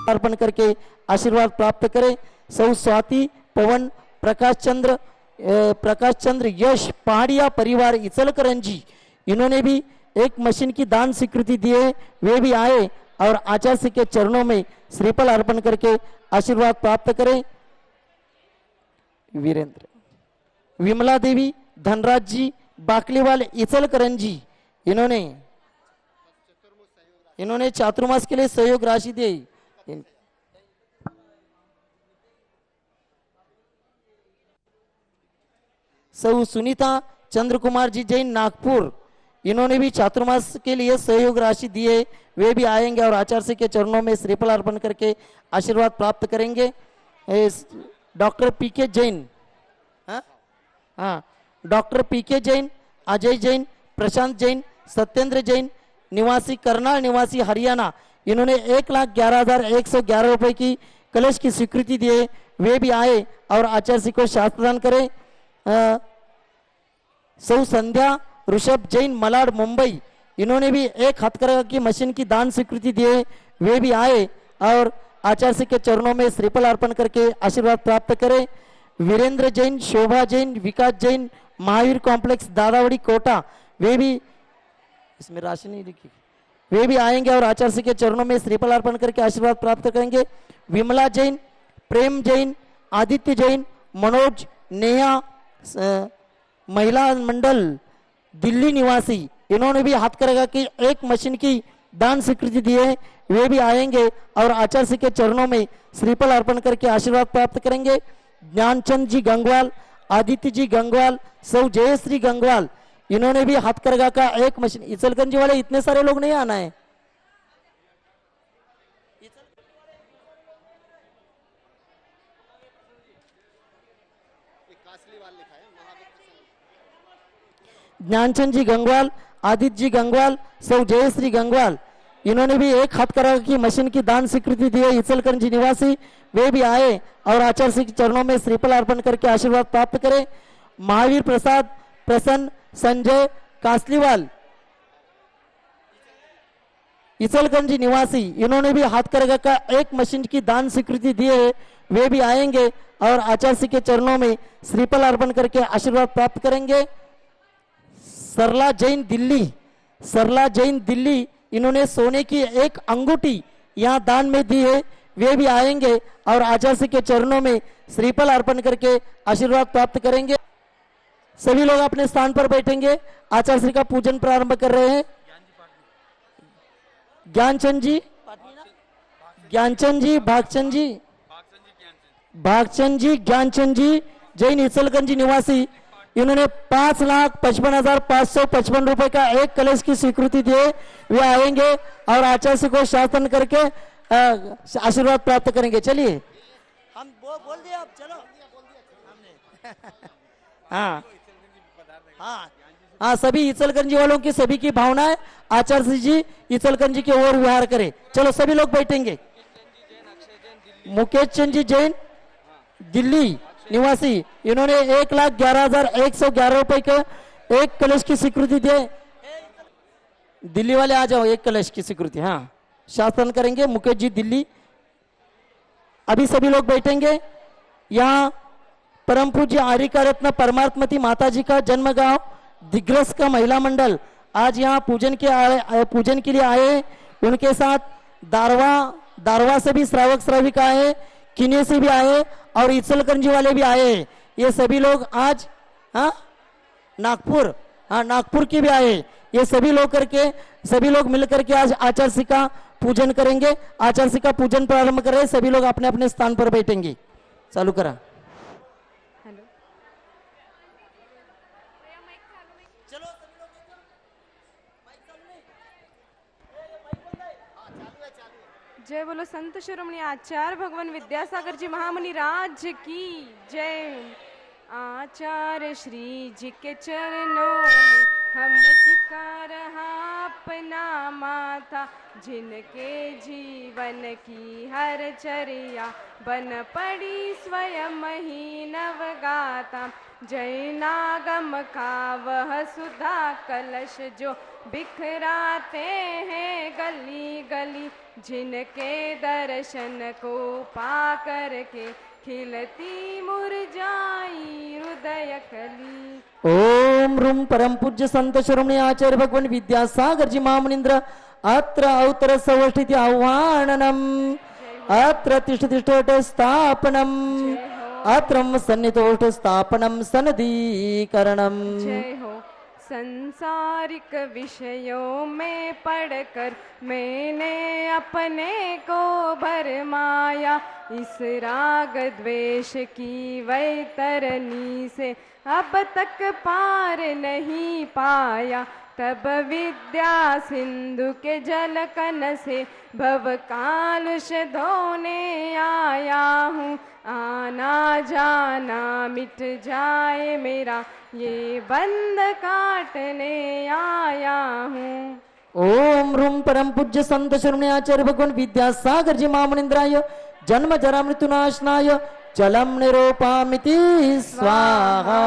अर्पण करके आशीर्वाद प्राप्त करें। सौ स्वाति पवन प्रकाश चंद्र यश पहाड़िया परिवार इचलकरंजी, इन्होंने भी एक मशीन की दान स्वीकृति दी है, वे भी आए और आचार्य के चरणों में श्रीफल अर्पण करके आशीर्वाद प्राप्त करें। वीरेंद्र विमला देवी धनराज जी बाकलीवाल इचलकरंजी, इन्होंने चातुर्मास के लिए सहयोग राशि दी। सौ सुनीता चंद्र कुमार जी जैन नागपुर, इन्होंने भी चातुर्मास के लिए सहयोग राशि दी है, वे भी आएंगे और आचार्य के चरणों में श्रीफल अर्पण करके आशीर्वाद प्राप्त करेंगे। डॉक्टर पीके जैन, हाँ डॉक्टर पीके जैन, अजय जैन, प्रशांत जैन, सत्येंद्र जैन निवासी करनाल निवासी हरियाणा, इन्होंने 1,11,111 रुपए की कलश की स्वीकृति दी है, वे भी आए और आचार्य को शास्त्र प्रदान करें। सौ संध्या ऋषभ जैन मलाड मुंबई, इन्होंने भी एक हथकरघा की मशीन की दान स्वीकृति दी है, वे भी आए और आचार्य के चरणों में श्रीफल अर्पण करके आशीर्वाद प्राप्त करें। वीरेंद्र जैन, शोभा जैन, विकास जैन महावीर कॉम्प्लेक्स दादावड़ी कोटा, वे भी, इसमें राशि नहीं लिखी, वे भी आएंगे और आचार्य के चरणों में श्रीफल अर्पण करके आशीर्वाद प्राप्त करेंगे। विमला जैन, प्रेम जैन, आदित्य जैन, मनोज, नेहा महिला मंडल दिल्ली निवासी, इन्होंने भी हथकरघा की एक मशीन की दान स्वीकृति दी है, वे भी आएंगे और आचार्य के चरणों में श्रीफल अर्पण करके आशीर्वाद प्राप्त करेंगे। ज्ञानचंद जी गंगवाल, आदित्य जी गंगवाल, सौ जयश्री गंगवाल, इन्होंने भी हथकरघा का एक मशीन, इचलकरंजी वाले इतने सारे लोग नहीं आना है, ज्ञानचंद जी गंगवाल, आदित्य जी गंगवाल, सौ जयश्री गंगवाल, इन्होंने भी एक हथकरघा की मशीन की दान स्वीकृति दी है, इचलकरंजी निवासी, वे भी आए और आचार्य के चरणों में श्रीफल अर्पण करके आशीर्वाद प्राप्त करें। महावीर प्रसाद, प्रसन्न, संजय कासलीवाल, इचलकरंजी निवासी, इन्होंने भी हथकरघा का एक मशीन की दान स्वीकृति दी है, वे भी आएंगे और आचार्य के चरणों में श्रीफल अर्पण करके आशीर्वाद प्राप्त करेंगे। सरला जैन दिल्ली, इन्होंने सोने की एक अंगूठी यहाँ दान में दी है, वे भी आएंगे और आचार्य के चरणों में श्रीफल अर्पण करके आशीर्वाद प्राप्त करेंगे। सभी लोग अपने स्थान पर बैठेंगे, आचार्य का पूजन प्रारंभ कर रहे हैं। ज्ञानचंद जी, भागचंद जी, ज्ञानचंद जी जैन इचलकरंजी निवासी, इन्होंने 5,55,555 रुपए का एक कलश की स्वीकृति दी, वे आएंगे और आचार्य को शासन करके आशीर्वाद प्राप्त करेंगे। चलिए हम बोल दिए, आप चलो। हाँ हाँ हाँ, सभी इचलकरंजी वालों की सभी की भावनाएं आचार्य जी इचलकरंजी की ओर विहार करें। चलो सभी लोग बैठेंगे। मुकेश चंद जी जैन दिल्ली निवासी, इन्होंने 1,11,111 रुपए का एक कलश की स्वीकृति दी। दिल्ली वाले आ जाओ, एक कलश की स्वीकृति, हाँ शासन करेंगे। मुकेश जी दिल्ली, अभी सभी लोग बैठेंगे। यहाँ परम पूज्य आर्यका रत्न परमात्मती माता जी का जन्म गांव दिग्रस का महिला मंडल आज यहाँ पूजन के लिए आए। उनके साथ दारवा से भी श्रावक श्राविका आए, किन्हीं से भी आए और इचलकरंजी वाले भी आए। ये सभी लोग आज नागपुर के भी आए। ये सभी लोग मिलकर के आज आचार्य का पूजन करेंगे। आचार्य का पूजन प्रारंभ कर रहे हैं। सभी लोग अपने अपने स्थान पर बैठेंगे। चालू करा। जय बोलो संत शिरोमणि आचार्य भगवान विद्यासागर जी महामुनि राज की जय। आचार्य श्री जी के चरणों में हम झुका रहा अपना माथा। था, जिनके जीवन की हर चर्या बन पड़ी स्वयं ही नवगाता। जैनागम का वह सुधा कलश जो बिखराते हैं गली गली, जिनके दर्शन को पा करके खिलती मुरझाई हृदय कली। ओम रूम परम पूज्य संत शिरोमणी आचार्य भगवान विद्यासागर जी महामुनींद्र अत्र अवतर सवस्थिति आह्वाननम अत्र तिष्ठ तिष्ठोट स्थापनम अत्रम सन्निधोष्ठ स्थापनम सनदीकरणम। जय हो। संसारिक विषयों में पढ़कर मैंने अपने को भरमाया, इस राग द्वेष की वैतरणी से अब तक पार नहीं पाया। तब विद्या सिंधु के जल कन से भव कालुष धोने आया हूँ, आना जाना मिट जाए मेरा ये बंध काटने आया हूँ। ओम रूम परम पूज्य संत शिरोमणी आचार्य भगवान विद्यासागर जी महामुनींद्राय जन्म जरा मृत्युनाशनाय जलम निरूपामिति स्वाहा।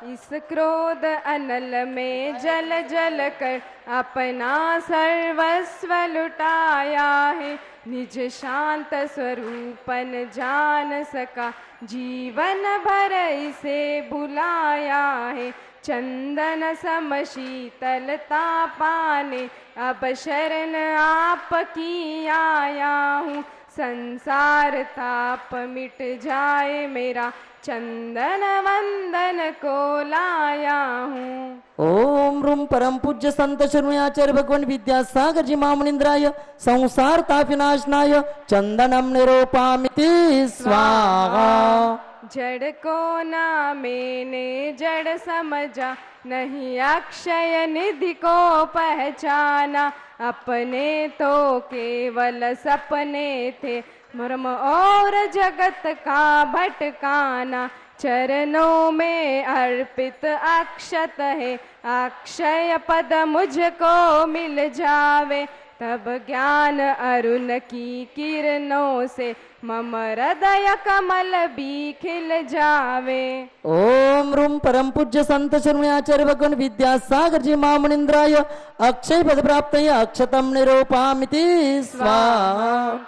इस क्रोध अनल में जल जल कर अपना सर्वस्व लुटाया है, निज शांत स्वरूपन जान सका जीवन भर इसे भुलाया है। चंदन सम शीतलता पाने अब शरण आपकी आया हूँ, संसार ताप मिट जाए मेरा चंदन वंदन को लाया हूँ। ओम रूम परम पूज्य संत शिरोमणी आचार्य भगवान विद्यासागर जी महामुनींद्राय संसार ताप विनाशनाय चंदनम निरूपामिति स्वाहा। जड़ को ना मैंने जड़ समझा, नहीं अक्षय निधि को पहचाना, अपने तो केवल सपने थे मर्म और जगत का भटकाना। चरणों में अर्पित अक्षत है, अक्षय पद मुझको मिल जावे, तब ज्ञान अरुण की किरणों से मम हृदय कमल भी खिल जावे। ओम रूम परम पूज्य संत शिरोमणी आचार्य भगवान विद्यासागर जी महामुनींद्राय अक्षय पद प्राप्त अक्षतम निरूपामिति स्वाहा।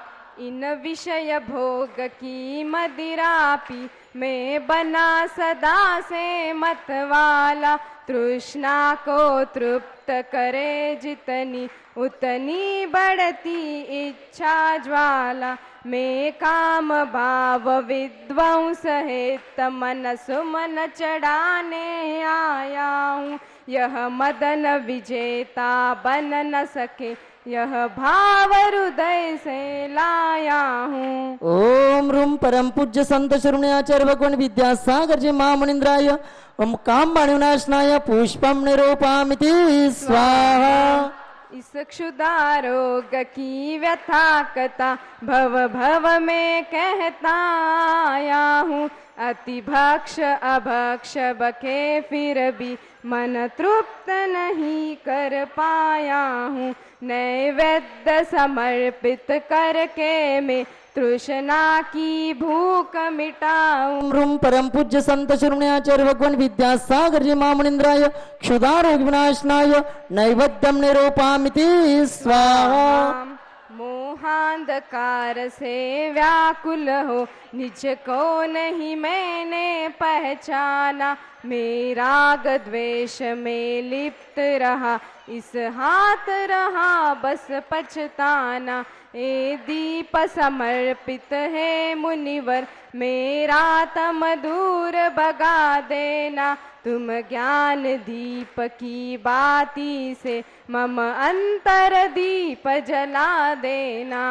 इन विषय भोग की मदिरा पी मैं बना सदा से मतवाला, तृष्णा को तृप्त करे जितनी उतनी बढ़ती इच्छा ज्वाला। मैं काम भाव विद्वांस हेत मन सुमन चढ़ाने आया हूँ, यह मदन विजेता बन न सके यह भाव हृदय से लाया हूँ। ओम रूम परम पूज्य संत शिरोमणी आचार्य भगवान विद्यासागर जी महामुनींद्राय ओम काम विनाशनाय पुष्पम निरूपामिति स्वाहा। इस क्षुधा रोग की व्यथा कथा भव भव में कहता आया हूँ, अति भक्ष अभक्ष बके फिर भी मन तृप्त नहीं कर पाया हूँ। नैवेद्य समर्पित करके मैं तृष्णा की भूख मिटाऊं। रूम परम पूज्य संत शिरोमणी आचार्य भगवान विद्यासागर जी महामुनींद्राय क्षुधा रोग विनाशनाय नैवेद्यम निरूपामिति स्वाहा। मोहांधकार से व्याकुल हो निज को नहीं मैंने पहचाना, मेरा राग द्वेष में लिप्त रहा इस हाथ रहा बस पछताना। ए दीप समर्पित है मुनिवर मेरा तम दूर भगा देना, तुम ज्ञान दीप की बाती से मम अंतर दीप जला देना।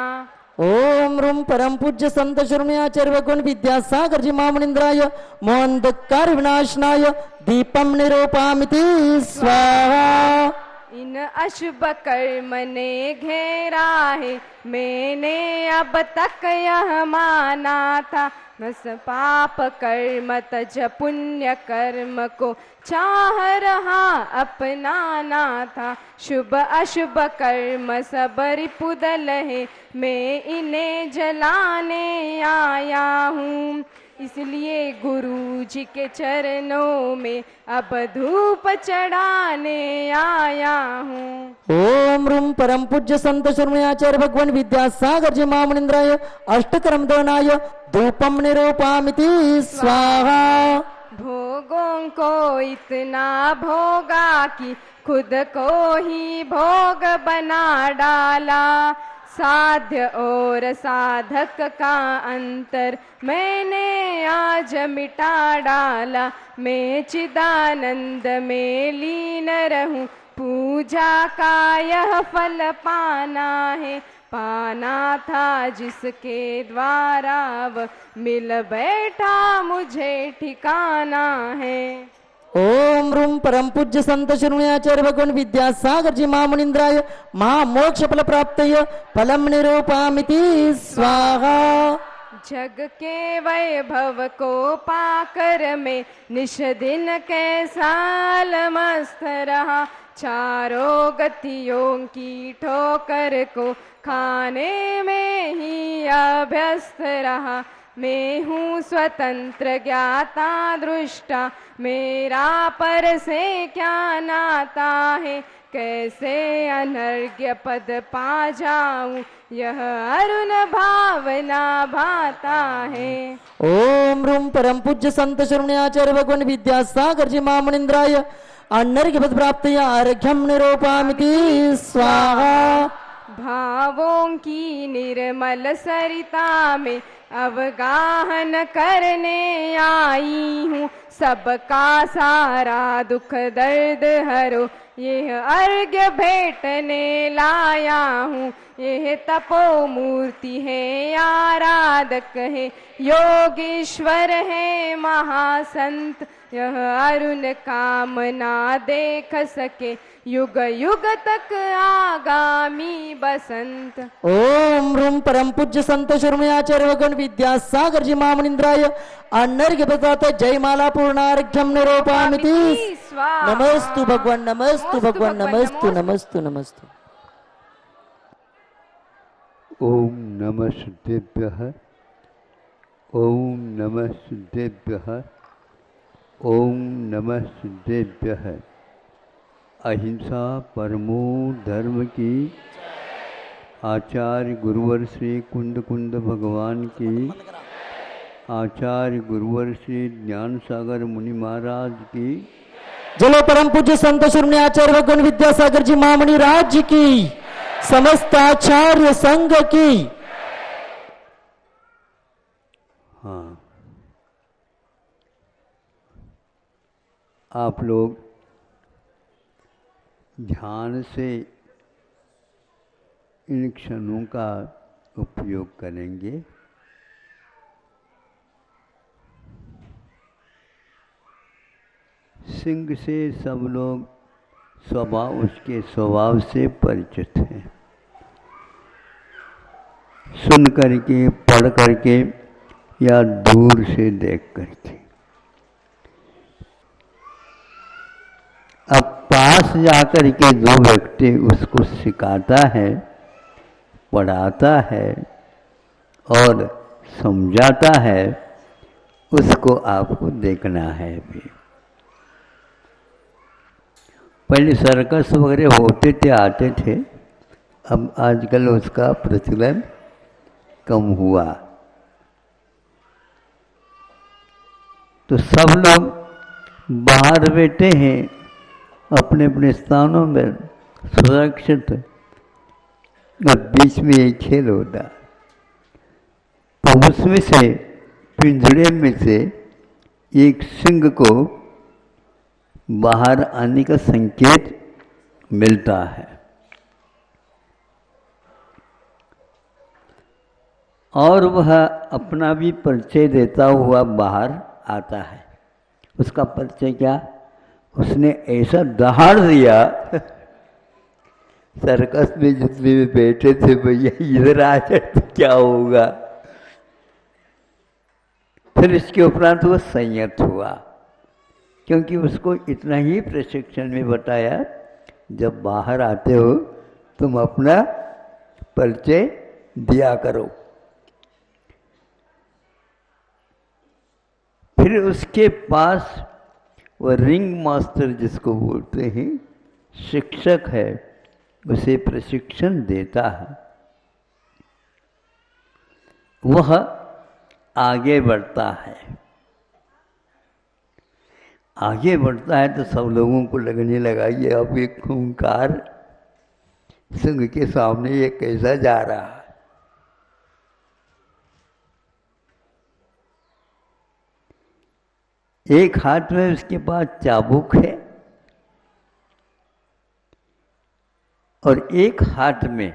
ओम रूम परम पूज्य संत शिरोमणी आचार्य भगवान विद्यासागर जी महामुनींद्राय मोहंधकार विनाशनाय दीपम निरूपामिति स्वाहा। इन अशुभ कर्म ने घेरा है, मैंने अब तक यह माना था। बस पाप कर्म तज पुण्य कर्म को चाह रहा अपनाना था। शुभ अशुभ कर्म सब रिपुदल है, मैं इन्हें जलाने आया हूँ। इसलिए गुरु जी के चरणों में अब धूप चढ़ाने आया हूँ। ओम रूम परम पूज्य संत शर्मयाचार्य भगवान विद्यासागर जी महामुनिंद्राय अष्टकर्म दनाय धूपम निरूपामिति स्वाहा। भोगों को इतना भोगा कि खुद को ही भोग बना डाला। साध्य और साधक का अंतर मैंने आज मिटा डाला। मैं चिदानंद में लीन रहूं, पूजा का यह फल पाना है। पाना था जिसके द्वारा वह मिल बैठा, मुझे ठिकाना है। ओम रूम परम पूज्य संत शर्मयाचार्य भगवान विद्यासागर जी महामुनिंद्राय महामोक्ष फल प्राप्तय फलम निरूपामिति स्वाहा। जग के वैभव को पाकर मैं निश दिन कैसाल मस्त रहा। चारों गतियों की ठोकर को खाने में ही अभ्यस्त रहा। मैं हूँ स्वतंत्र ज्ञाता दृष्टा, मेरा पर से क्या नाता है। कैसे अनर्घ्य पद पा जाऊं, यह अरुण भावना भाता है। ओम रूम परम पूज्य संत शर्मयाचार्य भगवान विद्यासागर जी महामुनिंद्राय अनर्घ्य पद प्राप्तय अर्घ्यम निरूपामिति स्वाहा। भावों की निर्मल सरिता में अवगाहन करने आई हूँ। सबका सारा दुख दर्द हरो, यह अर्घ्य भेंटने लाया हूँ। यह तपो मूर्ति है, आराधक है, योगीश्वर है महासंत। यह अरुण कामना देख सके, युग युग तक आगामी बसंत। ओम रूम परम पूज्य संत शर्मयाचार्य भगवान विद्यासागर जी महामुनिंद्राय अनर्घ्य बताते जयमाला पूर्णार्घ्यम निरूपामिति स्वाहा। नमस्तु भगवान, नमस्तु भगवान, नमस्तु नमस्तु नमस्तु। ओम नमः शुद्धेभ्यः, ओम नमः शुद्धेभ्यः, ओम नमः शुद्धेभ्यः। अहिंसा परमो धर्म की, आचार्य गुरुवर श्री कुंद कुंद भगवान की, आचार्य गुरुवर श्री ज्ञान सागर मुनि महाराज की। जलो परम पूज्य संत शर्मयाचार्य भगवान विद्यासागर जी महामुनि राज की, समस्त आचार्य संघ की। हाँ, आप लोग ध्यान से इन क्षणों का उपयोग करेंगे। सिंह से सब लोग उसके स्वभाव से परिचित हैं। सुन करके, पढ़ करके या दूर से देख करके। अब पास जाकर के जो व्यक्ति उसको सिखाता है, पढ़ाता है और समझाता है, उसको आपको देखना है भी। पहले सर्कस वगैरह होते थे, आते थे, अब आजकल उसका प्रचलन कम हुआ। तो सब लोग बाहर बैठे हैं अपने अपने स्थानों में सुरक्षित, और बीच में एक खेल होता। तो उसमें से पिंजरे में से एक सिंह को बाहर आने का संकेत मिलता है, और वह अपना भी परिचय देता हुआ बाहर आता है। उसका परिचय क्या? उसने ऐसा दहाड़ दिया सर्कस में जितने भी बैठे थे भैया इधर आ जाए तो क्या होगा। फिर इसके उपरांत वो संयत हुआ, क्योंकि उसको इतना ही प्रशिक्षण में बताया, जब बाहर आते हो तुम अपना परिचय दिया करो। फिर उसके पास वो रिंग मास्टर जिसको बोलते हैं शिक्षक है, उसे प्रशिक्षण देता है। वह आगे बढ़ता है। आगे बढ़ता है तो सब लोगों को लगने लगा ये अब एक खूंखार सिंह के सामने ये कैसा जा रहा है। एक हाथ में उसके पास चाबुक है और एक हाथ में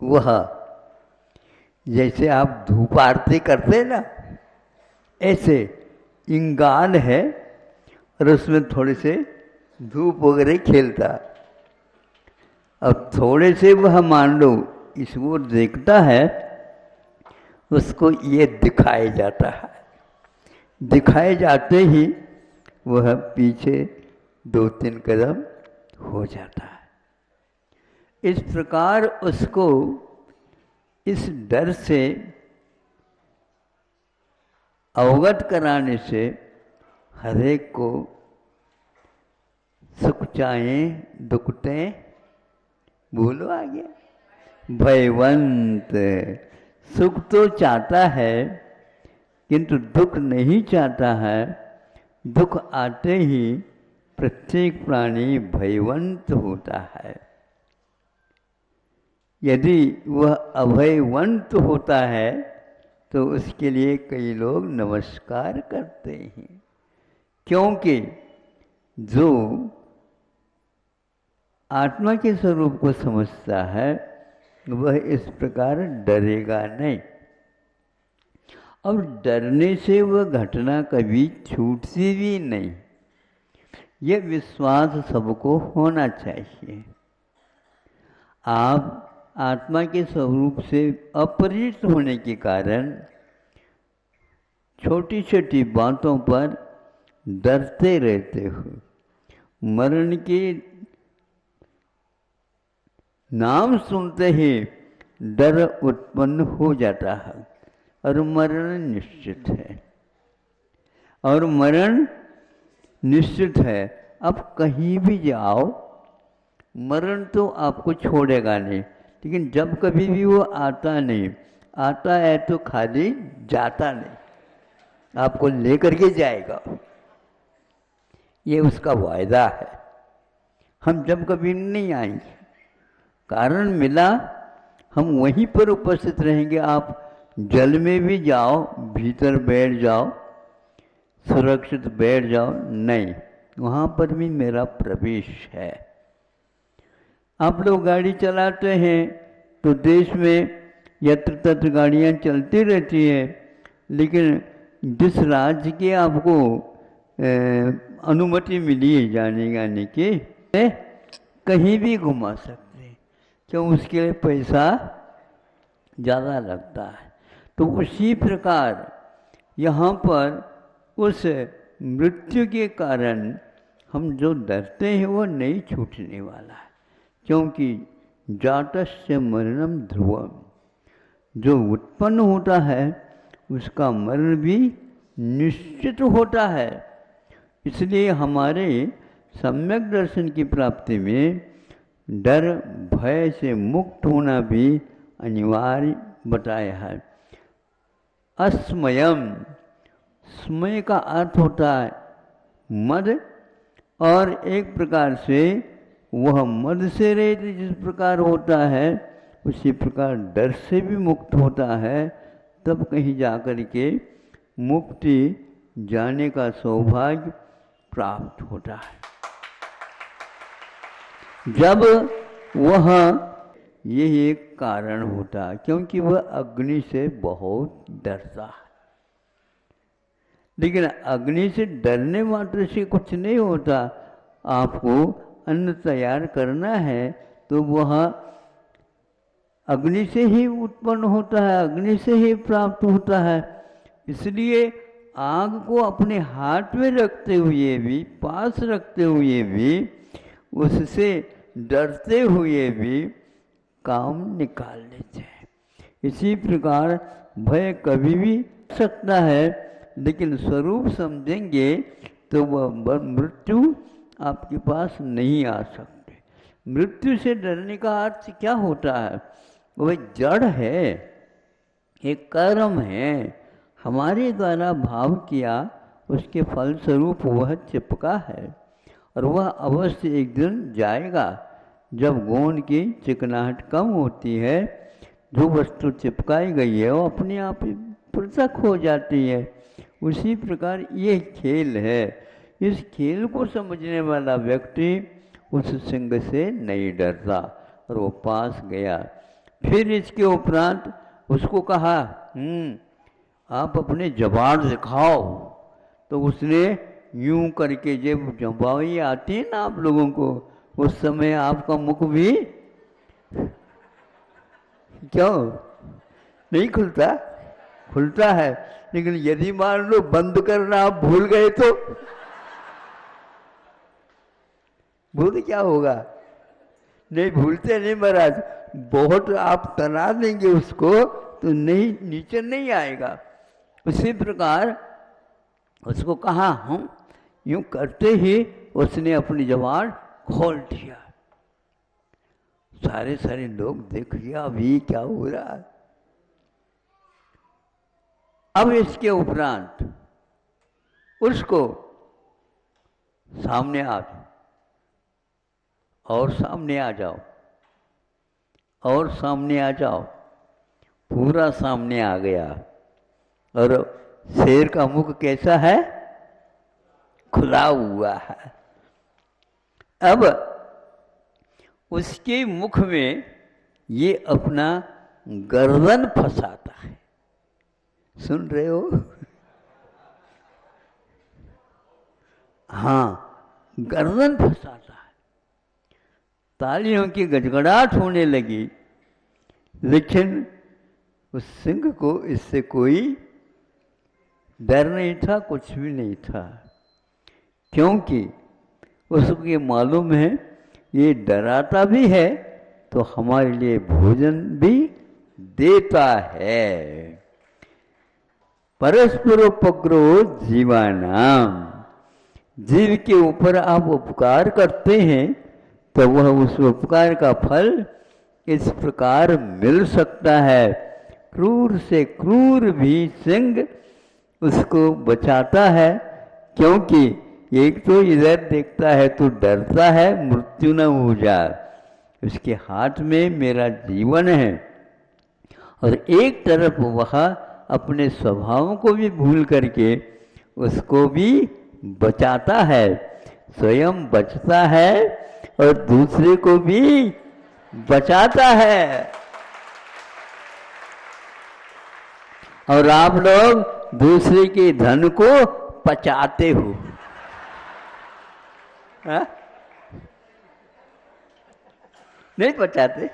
वह जैसे आप धूप आरती करते ना, ऐसे इंगान है और उसमें थोड़े से धूप वगैरह खेलता। अब थोड़े से वह मान लो इस ओर देखता है, उसको ये दिखाया जाता है। दिखाए जाते ही वह पीछे 2-3 कदम हो जाता है। इस प्रकार उसको इस डर से अवगत कराने से हरेक को सुख चाहे दुखते भूलो आगे। भयवंत सुख तो चाहता है किंतु दुख नहीं चाहता है। दुख आते ही प्रत्येक प्राणी भयवंत होता है। यदि वह अभयवंत होता है तो उसके लिए कई लोग नमस्कार करते हैं, क्योंकि जो आत्मा के स्वरूप को समझता है वह इस प्रकार डरेगा नहीं। अब डरने से वह घटना कभी छूटती भी नहीं। यह विश्वास सबको होना चाहिए। आप आत्मा के स्वरूप से अपरिचित होने के कारण छोटी छोटी बातों पर डरते रहते हो। मरण के नाम सुनते ही डर उत्पन्न हो जाता है और मरण निश्चित है। और मरण निश्चित है। अब कहीं भी जाओ मरण तो आपको छोड़ेगा नहीं, लेकिन जब कभी भी वो आता नहीं, आता है तो खाली जाता नहीं, आपको लेकर के जाएगा। ये उसका वायदा है। हम जब कभी नहीं आएंगे, कारण मिला हम वहीं पर उपस्थित रहेंगे। आप जल में भी जाओ, भीतर बैठ जाओ, सुरक्षित बैठ जाओ, नहीं, वहाँ पर भी मेरा प्रवेश है। आप लोग गाड़ी चलाते हैं तो देश में यत्र तत्र गाड़ियाँ चलती रहती हैं, लेकिन जिस राज्य की आपको अनुमति मिली है जाने आने की, कहीं भी घुमा सकते हैं, क्यों उसके लिए पैसा ज़्यादा लगता है। तो उसी प्रकार यहाँ पर उस मृत्यु के कारण हम जो डरते हैं वो नहीं छूटने वाला है, क्योंकि जातस्य मरणम ध्रुवम, जो उत्पन्न होता है उसका मरण भी निश्चित होता है। इसलिए हमारे सम्यक दर्शन की प्राप्ति में डर भय से मुक्त होना भी अनिवार्य बताया है। अस्मयम, स्मय का अर्थ होता है मद, और एक प्रकार से वह मद से रहित जिस प्रकार होता है उसी प्रकार डर से भी मुक्त होता है। तब कहीं जाकर के मुक्ति जाने का सौभाग्य प्राप्त होता है। जब वह यही एक कारण होता है, क्योंकि वह अग्नि से बहुत डरता है। लेकिन अग्नि से डरने मात्र से कुछ नहीं होता। आपको अन्न तैयार करना है तो वह अग्नि से ही उत्पन्न होता है, अग्नि से ही प्राप्त होता है। इसलिए आग को अपने हाथ में रखते हुए भी, पास रखते हुए भी, उससे डरते हुए भी काम निकाल लेते हैं। इसी प्रकार भय कभी भी सकता है, लेकिन स्वरूप समझेंगे तो वह मृत्यु आपके पास नहीं आ सकते। मृत्यु से डरने का अर्थ क्या होता है? वह जड़ है, एक कर्म है, हमारे द्वारा भाव किया, उसके फलस्वरूप वह चिपका है और वह अवश्य एक दिन जाएगा। जब गोंद की चिकनाहट कम होती है, जो वस्तु चिपकाई गई है वो अपने आप ही पृथक हो जाती है। उसी प्रकार ये खेल है। इस खेल को समझने वाला व्यक्ति उस सिंह से नहीं डरता और वो पास गया। फिर इसके उपरांत उसको कहा, आप अपने जबान दिखाओ। तो उसने यूं करके, जब जबाई आती है ना आप लोगों को, उस समय आपका मुख भी क्यों नहीं खुलता? खुलता है। लेकिन यदि मान लो बंद करना आप भूल गए तो भूल क्या होगा? नहीं भूलते नहीं महाराज, बहुत आप तना देंगे उसको तो नहीं, नीचे नहीं आएगा। उसी प्रकार उसको कहा, हम यूं करते ही उसने अपनी जबान खोल दिया। सारे लोग देख लिया अभी क्या हो रहा है। अब इसके उपरांत उसको सामने आ जाओ, और सामने आ जाओ, और सामने आ जाओ। पूरा सामने आ गया। और शेर का मुख कैसा है? खुला हुआ है। अब उसके मुख में ये अपना गर्दन फंसाता है। सुन रहे हो? हाँ, गर्दन फंसाता है। तालियों की गड़गड़ाहट होने लगी, लेकिन उस सिंह को इससे कोई डर नहीं था, कुछ भी नहीं था, क्योंकि उसको ये मालूम है ये डराता भी है तो हमारे लिए भोजन भी देता है। परस्पर उपग्रह जीवानाम, जीव के ऊपर आप उपकार करते हैं तो वह उस उपकार का फल इस प्रकार मिल सकता है। क्रूर से क्रूर भी सिंह उसको बचाता है, क्योंकि एक तो इधर देखता है तो डरता है मृत्यु न हो जाए। उसके हाथ में मेरा जीवन है, और एक तरफ वह अपने स्वभाव को भी भूल करके उसको भी बचाता है, स्वयं बचता है और दूसरे को भी बचाता है। और आप लोग दूसरे के धन को पचाते हो, हा? नहीं पचाते,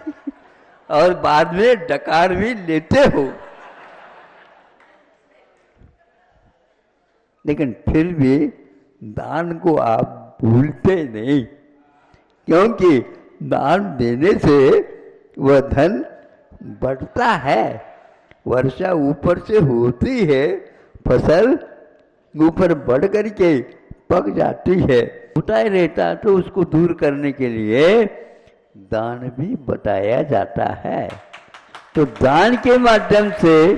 और बाद में डकार भी लेते हो। लेकिन फिर भी दान को आप भूलते नहीं, क्योंकि दान देने से वह धन बढ़ता है। वर्षा ऊपर से होती है, फसल ऊपर बढ़ करके पक जाती है, उठाए रहता, तो उसको दूर करने के लिए दान भी बताया जाता है। तो दान के माध्यम से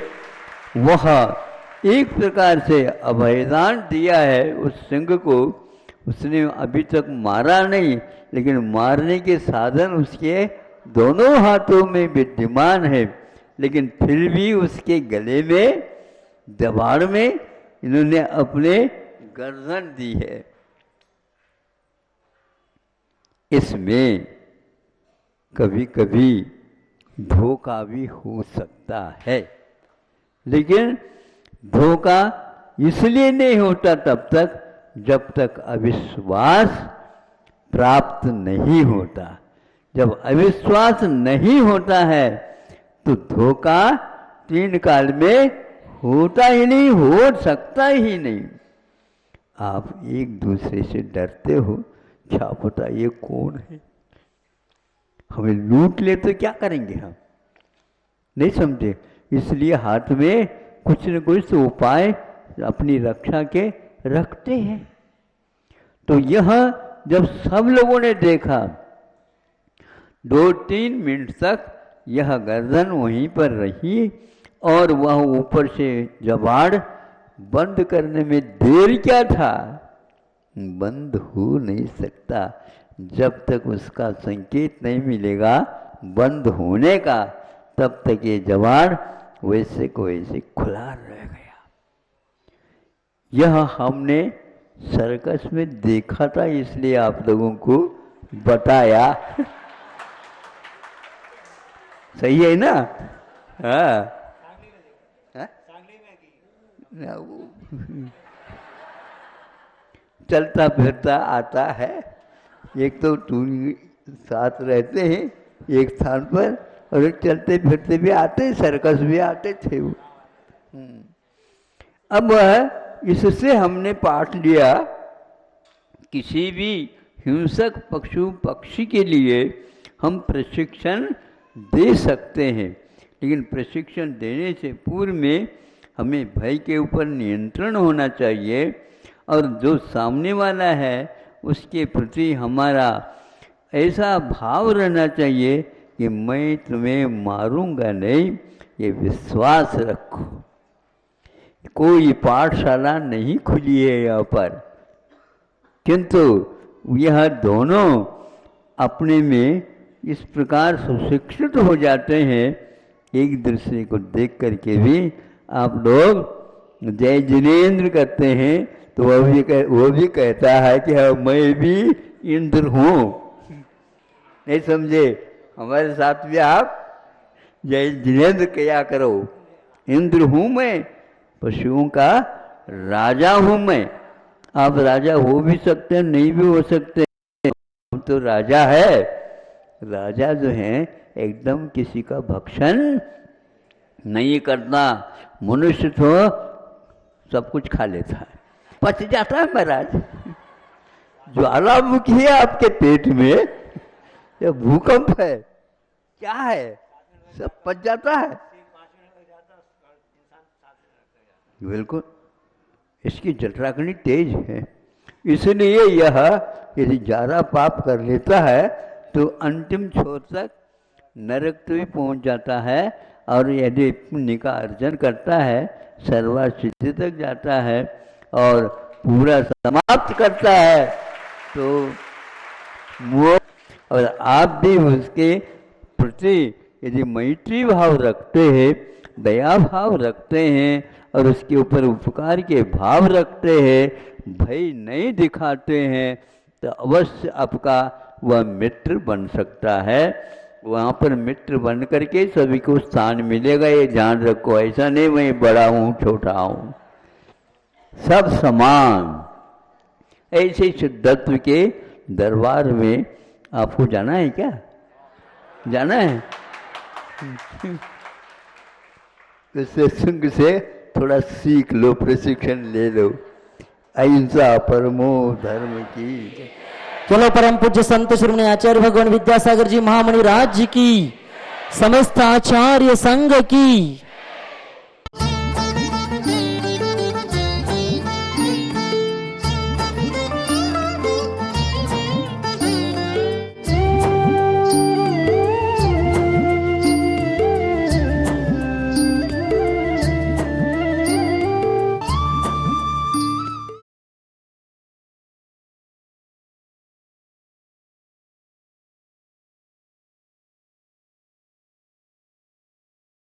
वह एक प्रकार से अभयदान दिया है उस सिंह को। उसने अभी तक मारा नहीं, लेकिन मारने के साधन उसके दोनों हाथों में विद्यमान है, लेकिन फिर भी उसके गले में, जबान में इन्होंने अपने गर्दन दी है। इसमें कभी कभी धोखा भी हो सकता है, लेकिन धोखा इसलिए नहीं होता तब तक जब तक अविश्वास प्राप्त नहीं होता। जब अविश्वास नहीं होता है तो धोखा 3 काल में होता ही नहीं, हो सकता ही नहीं। आप एक दूसरे से डरते हो, क्या पता ये कौन है, हमें लूट ले तो क्या करेंगे हम, नहीं समझे। इसलिए हाथ में कुछ न कुछ उपाय अपनी रक्षा के रखते हैं। तो यह जब सब लोगों ने देखा 2-3 मिनट तक यह गर्दन वहीं पर रही और वह ऊपर से जबाड़ बंद करने में देर क्या था, बंद हो नहीं सकता जब तक उसका संकेत नहीं मिलेगा बंद होने का, तब तक ये जबाड़ वैसे को वैसे खुला रह गया। यह हमने सर्कस में देखा था, इसलिए आप लोगों को बताया। सही है ना? हाँ, चलता फिरता आता है। एक तो साथ रहते हैं एक स्थान पर, और एक चलते फिरते भी आते, सर्कस भी आते थे वो। अब इससे हमने पाठ लिया, किसी भी हिंसक पशु पक्षी के लिए हम प्रशिक्षण दे सकते हैं, लेकिन प्रशिक्षण देने से पूर्व में हमें भय के ऊपर नियंत्रण होना चाहिए, और जो सामने वाला है उसके प्रति हमारा ऐसा भाव रहना चाहिए कि मैं तुम्हें मारूंगा नहीं, ये विश्वास रखो। कोई पाठशाला नहीं खुली है यहाँ पर, किंतु यह दोनों अपने में इस प्रकार सुशिक्षित हो जाते हैं, एक दूसरे को देख करके भी आप लोग जय जिनेंद्र करते हैं तो वो भी कहता है कि हाँ मैं भी इंद्र हूँ, नहीं समझे? हमारे साथ भी आप जय जिनेंद्र किया करो। इंद्र हूँ मैं, पशुओं का राजा हूँ मैं। आप राजा हो भी सकते हैं, नहीं भी हो सकते, हम तो राजा है। राजा जो है एकदम किसी का भक्षण नहीं करता, मनुष्य तो सब कुछ खा लेता है, पच जाता है महाराज। ज्वालामुखी है आपके पेट में, यह भूकंप है, क्या है, सब पच जाता है। बिल्कुल, इसकी जठराग्नि तेज है, इसलिए यह यदि ज़्यादा पाप कर लेता है तो अंतिम छोर तक नरक तो भी पहुंच जाता है, और यदि पुण्य का अर्जन करता है सर्वसिद्धि तक जाता है और पूरा समाप्त करता है। तो वो और आप भी उसके प्रति यदि मैत्री भाव रखते हैं, दया भाव रखते हैं और उसके ऊपर उपकार के भाव रखते हैं, भय नहीं दिखाते हैं, तो अवश्य आपका वह मित्र बन सकता है। वहाँ पर मित्र बन करके सभी को स्थान मिलेगा, ये ध्यान रखो। ऐसा नहीं मैं बड़ा हूँ छोटा हूँ, सब समान। ऐसे शुद्धत्व के दरबार में आपको जाना है क्या? जाना है? तो सत्संग से थोड़ा सीख लो, प्रशिक्षण ले लो। अहिंसा परमो धर्म की। चलो परम पूज्य संत श्रीमणी आचार्य भगवान विद्यासागर जी महामणि राज्य की, समस्त आचार्य संघ की।